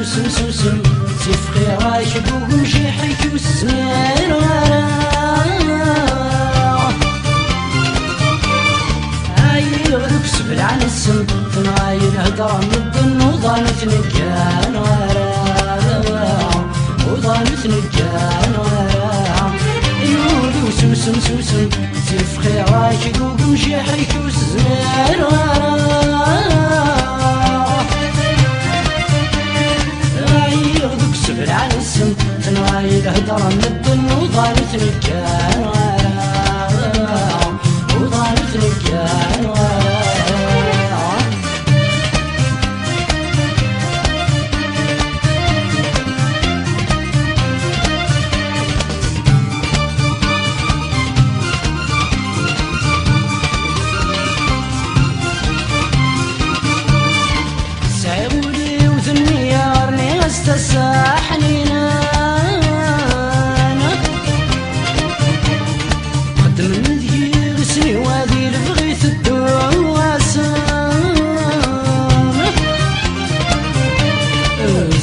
سوسن سوسن تفقي رايك ومشي حيك والسنين عايل غدوك سبل عن السن تنعايل هدرة مدن وضانت نجان وضانت نجان يولي وسوسن سوسن تفقي رايك ومشي حيك والسنين سبل عن السن تنوايل هدرة مدن وضانت نجان وضانت نجان سعيولي وذني يارني استساحني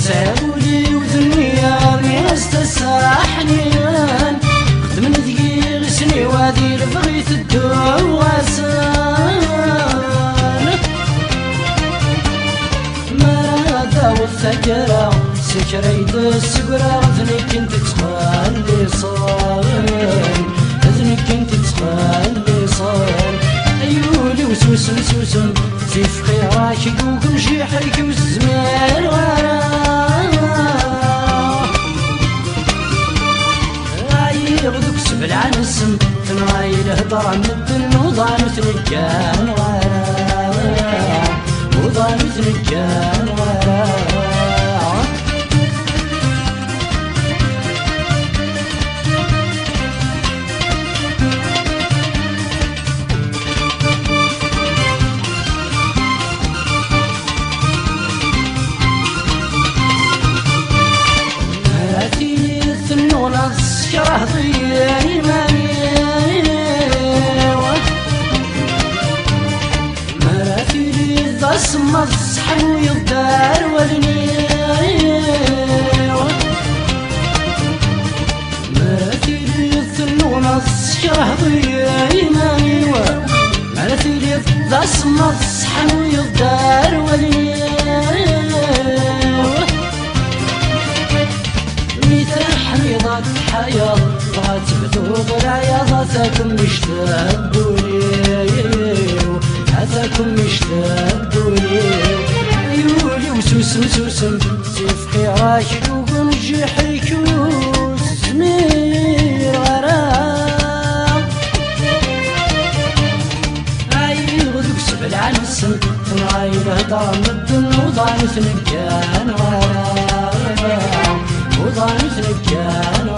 سابولي وذنيارني استساحنين خدم دقيق سني وادي لبغيت الدواسان مرادا والثقرة سكريد السقرة غذني كنت تخلي صاين غذني كنت تخلي صاين أيولي وسوسن سوسن تفقي راكي وكمشي حيك والزمان غدوك سبل عن السن تنوايل هدرة مدن وضانت نجان وضانت نجان هاتي الثنون السكره ضياني مراتي لي ذا سما الصحن ويضدار ولني مراتي لي الثنون السكره ضياني مراتي لي ذا سما الصحن ويضدار ولني حميضات حياة ضاعت بثوب العياض هاتاكم مشتاقوني هاتاكم مشتاقوني يولي وسوسن سوسن تفقي راكي وقنجي حيك وزمير غرام عايل غدوك سبل عن السن تنعايل هدرة مدن وضانت نجان غرام وضانت نجان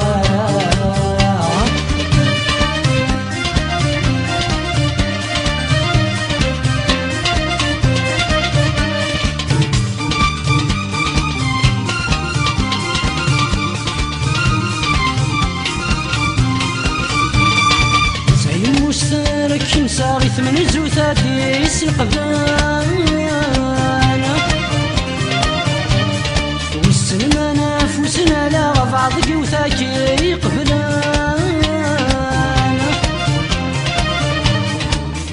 زي مشترك مساغي ثمن زوثاتي القبان والسلمانة فوسنا لا بعض قوثاكي قبلان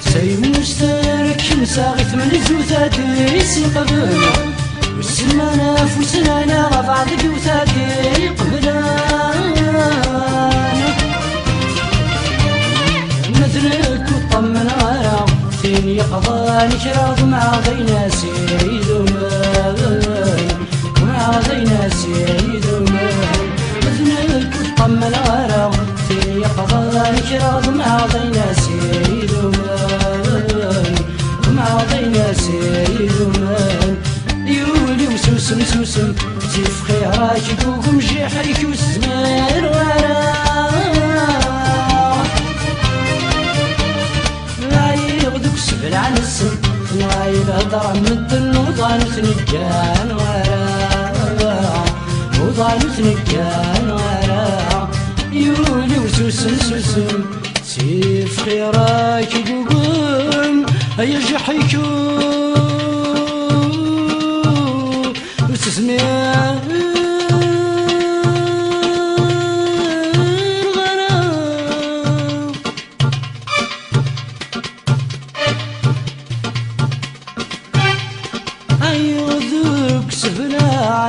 سي مشترك مساغي ثمن زوثاتي قبلان والسلمانة فوسنا لا بعض قوثاكي قبلان مثلك وطمن غرام فين يقضاني شراض مع غينا سيد عاضينا سيد ومال مثلك وطمن غرام في يقضان كراض معاضينا سيد ومال ومعاضينا سيد ومال يولي وسوسن سوسن تفقي راكي وقمشي حيك والزمان وراه الهضرة مدن وضانت نجان ورا وضانت نجان ورا يولي وسوسن سوسن سيف خيراك يقوم يجحيكو وتسمع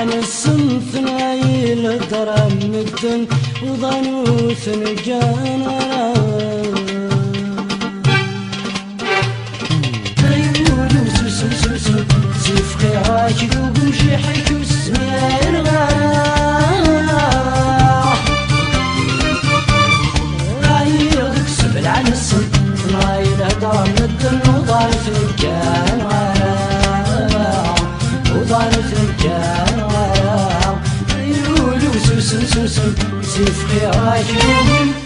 عن الصنف نايل الدرم مدن وضانوث نجان عيون وسوسن سوسن سيف خيراك يقوم شيحك وسمير عيونك سبل عن الصنف نايل الدرم مدن وضانوث نجان وضانوث نجان سوسن سيف خيراك يوم